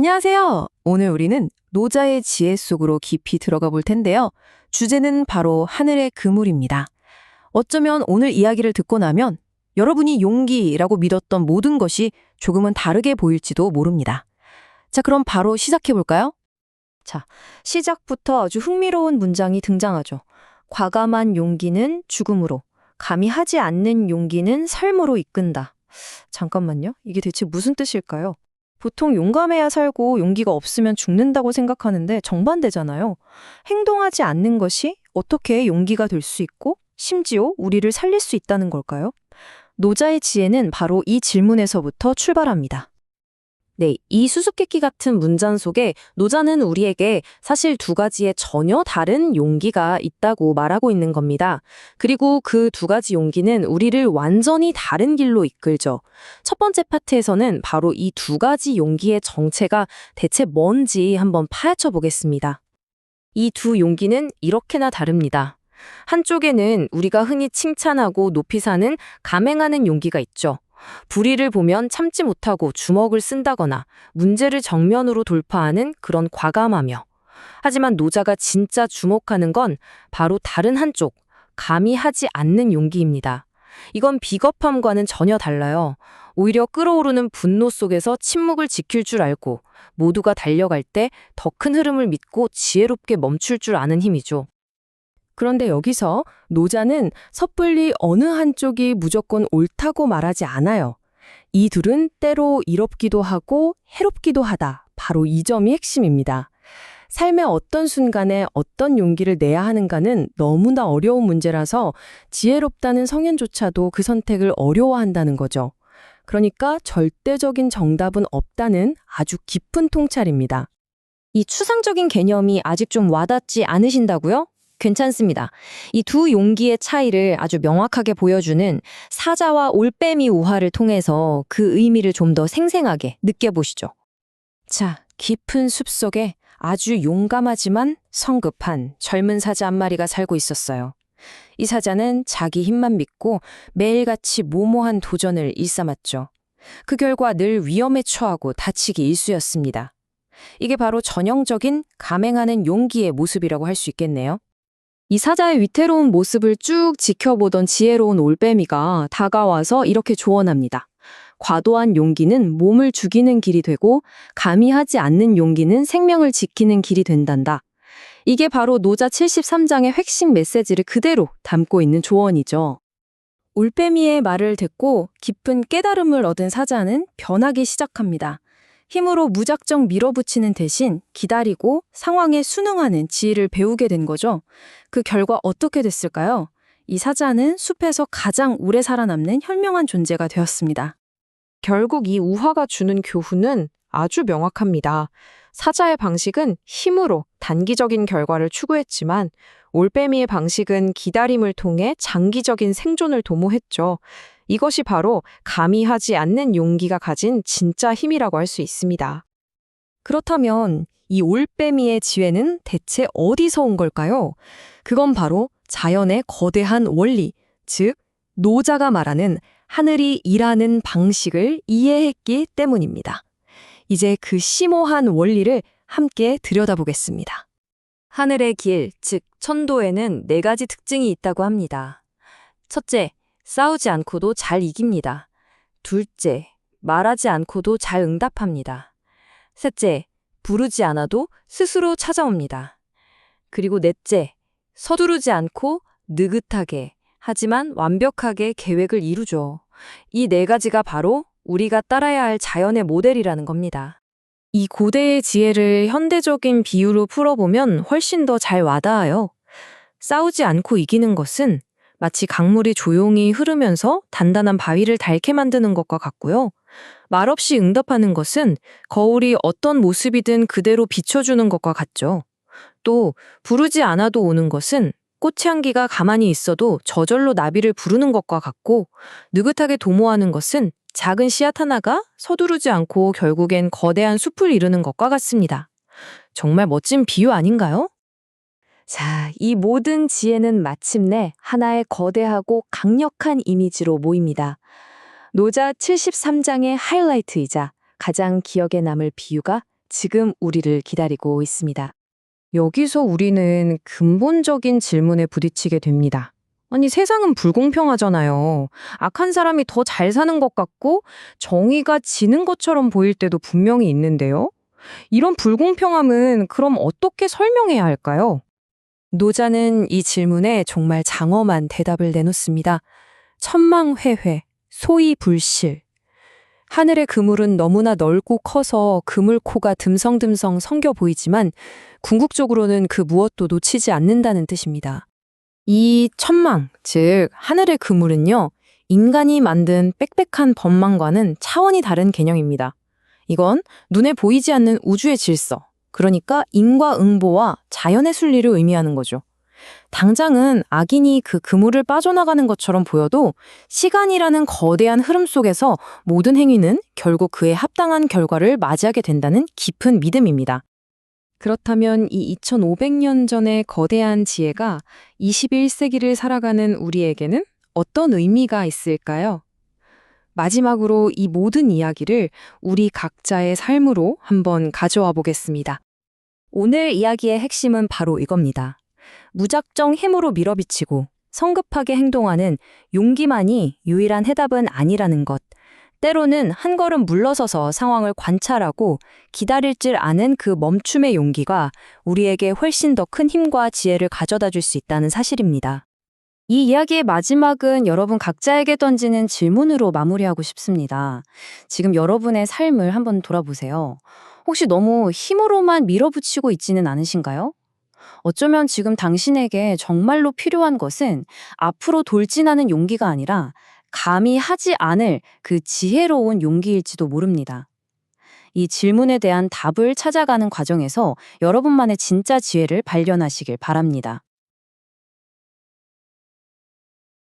안녕하세요. 오늘 우리는 노자의 지혜 속으로 깊이 들어가 볼 텐데요. 주제는 바로 하늘의 그물입니다. 어쩌면 오늘 이야기를 듣고 나면 여러분이 용기라고 믿었던 모든 것이 조금은 다르게 보일지도 모릅니다. 자, 그럼 바로 시작해 볼까요? 자, 시작부터 아주 흥미로운 문장이 등장하죠. 과감한 용기는 죽음으로, 감히 하지 않는 용기는 삶으로 이끈다. 잠깐만요. 이게 대체 무슨 뜻일까요? 보통 용감해야 살고 용기가 없으면 죽는다고 생각하는데 정반대잖아요. 행동하지 않는 것이 어떻게 용기가 될 수 있고 심지어 우리를 살릴 수 있다는 걸까요? 노자의 지혜는 바로 이 질문에서부터 출발합니다. 네, 이 수수께끼 같은 문장 속에 노자는 우리에게 사실 두 가지의 전혀 다른 용기가 있다고 말하고 있는 겁니다. 그리고 그 두 가지 용기는 우리를 완전히 다른 길로 이끌죠. 첫 번째 파트에서는 바로 이 두 가지 용기의 정체가 대체 뭔지 한번 파헤쳐 보겠습니다. 이 두 용기는 이렇게나 다릅니다. 한쪽에는 우리가 흔히 칭찬하고 높이 사는 감행하는 용기가 있죠. 불의를 보면 참지 못하고 주먹을 쓴다거나 문제를 정면으로 돌파하는 그런 과감하며. 하지만 노자가 진짜 주목하는 건 바로 다른 한쪽, 감히 하지 않는 용기입니다. 이건 비겁함과는 전혀 달라요. 오히려 끓어오르는 분노 속에서 침묵을 지킬 줄 알고 모두가 달려갈 때 더 큰 흐름을 믿고 지혜롭게 멈출 줄 아는 힘이죠. 그런데 여기서 노자는 섣불리 어느 한쪽이 무조건 옳다고 말하지 않아요. 이 둘은 때로 이롭기도 하고 해롭기도 하다. 바로 이 점이 핵심입니다. 삶의 어떤 순간에 어떤 용기를 내야 하는가는 너무나 어려운 문제라서 지혜롭다는 성인조차도 그 선택을 어려워한다는 거죠. 그러니까 절대적인 정답은 없다는 아주 깊은 통찰입니다. 이 추상적인 개념이 아직 좀 와닿지 않으신다고요? 괜찮습니다. 이 두 용기의 차이를 아주 명확하게 보여주는 사자와 올빼미 우화를 통해서 그 의미를 좀 더 생생하게 느껴보시죠. 자, 깊은 숲속에 아주 용감하지만 성급한 젊은 사자 한 마리가 살고 있었어요. 이 사자는 자기 힘만 믿고 매일같이 모모한 도전을 일삼았죠. 그 결과 늘 위험에 처하고 다치기 일쑤였습니다. 이게 바로 전형적인 감행하는 용기의 모습이라고 할 수 있겠네요. 이 사자의 위태로운 모습을 쭉 지켜보던 지혜로운 올빼미가 다가와서 이렇게 조언합니다. 과도한 용기는 몸을 죽이는 길이 되고 감히 하지 않는 용기는 생명을 지키는 길이 된단다. 이게 바로 노자 73장의 핵심 메시지를 그대로 담고 있는 조언이죠. 올빼미의 말을 듣고 깊은 깨달음을 얻은 사자는 변하기 시작합니다. 힘으로 무작정 밀어붙이는 대신 기다리고 상황에 순응하는 지혜를 배우게 된 거죠. 그 결과 어떻게 됐을까요? 이 사자는 숲에서 가장 오래 살아남는 현명한 존재가 되었습니다. 결국 이 우화가 주는 교훈은 아주 명확합니다. 사자의 방식은 힘으로 단기적인 결과를 추구했지만 올빼미의 방식은 기다림을 통해 장기적인 생존을 도모했죠. 이것이 바로 감히 하지 않는 용기가 가진 진짜 힘이라고 할 수 있습니다. 그렇다면 이 올빼미의 지혜는 대체 어디서 온 걸까요? 그건 바로 자연의 거대한 원리, 즉 노자가 말하는 하늘이 일하는 방식을 이해했기 때문입니다. 이제 그 심오한 원리를 함께 들여다보겠습니다. 하늘의 길, 즉 천도에는 4가지 특징이 있다고 합니다. 첫째, 싸우지 않고도 잘 이깁니다. 둘째, 말하지 않고도 잘 응답합니다. 셋째, 부르지 않아도 스스로 찾아옵니다. 그리고 넷째, 서두르지 않고 느긋하게 하지만 완벽하게 계획을 이루죠. 이 4가지가 바로 우리가 따라야 할 자연의 모델이라는 겁니다. 이 고대의 지혜를 현대적인 비유로 풀어보면 훨씬 더 잘 와닿아요. 싸우지 않고 이기는 것은 마치 강물이 조용히 흐르면서 단단한 바위를 닳게 만드는 것과 같고요. 말없이 응답하는 것은 거울이 어떤 모습이든 그대로 비춰주는 것과 같죠. 또 부르지 않아도 오는 것은 꽃향기가 가만히 있어도 저절로 나비를 부르는 것과 같고, 느긋하게 도모하는 것은 작은 씨앗 하나가 서두르지 않고 결국엔 거대한 숲을 이루는 것과 같습니다. 정말 멋진 비유 아닌가요? 자, 이 모든 지혜는 마침내 하나의 거대하고 강력한 이미지로 모입니다. 노자 73장의 하이라이트이자 가장 기억에 남을 비유가 지금 우리를 기다리고 있습니다. 여기서 우리는 근본적인 질문에 부딪히게 됩니다. 아니, 세상은 불공평하잖아요. 악한 사람이 더 잘 사는 것 같고 정의가 지는 것처럼 보일 때도 분명히 있는데요. 이런 불공평함은 그럼 어떻게 설명해야 할까요? 노자는 이 질문에 정말 장엄한 대답을 내놓습니다. 천망회회, 소위 불실. 하늘의 그물은 너무나 넓고 커서 그물코가 듬성듬성 성겨 보이지만 궁극적으로는 그 무엇도 놓치지 않는다는 뜻입니다. 이 천망, 즉 하늘의 그물은요, 인간이 만든 빽빽한 법망과는 차원이 다른 개념입니다. 이건 눈에 보이지 않는 우주의 질서, 그러니까 인과응보와 자연의 순리를 의미하는 거죠. 당장은 악인이 그 그물을 빠져나가는 것처럼 보여도 시간이라는 거대한 흐름 속에서 모든 행위는 결국 그에 합당한 결과를 맞이하게 된다는 깊은 믿음입니다. 그렇다면 이 2500년 전의 거대한 지혜가 21세기를 살아가는 우리에게는 어떤 의미가 있을까요? 마지막으로 이 모든 이야기를 우리 각자의 삶으로 한번 가져와 보겠습니다. 오늘 이야기의 핵심은 바로 이겁니다. 무작정 힘으로 밀어비치고 성급하게 행동하는 용기만이 유일한 해답은 아니라는 것. 때로는 한 걸음 물러서서 상황을 관찰하고 기다릴 줄 아는 그 멈춤의 용기가 우리에게 훨씬 더 큰 힘과 지혜를 가져다 줄 수 있다는 사실입니다. 이 이야기의 마지막은 여러분 각자에게 던지는 질문으로 마무리하고 싶습니다. 지금 여러분의 삶을 한번 돌아보세요. 혹시 너무 힘으로만 밀어붙이고 있지는 않으신가요? 어쩌면 지금 당신에게 정말로 필요한 것은 앞으로 돌진하는 용기가 아니라 감히 하지 않을 그 지혜로운 용기일지도 모릅니다. 이 질문에 대한 답을 찾아가는 과정에서 여러분만의 진짜 지혜를 발견하시길 바랍니다.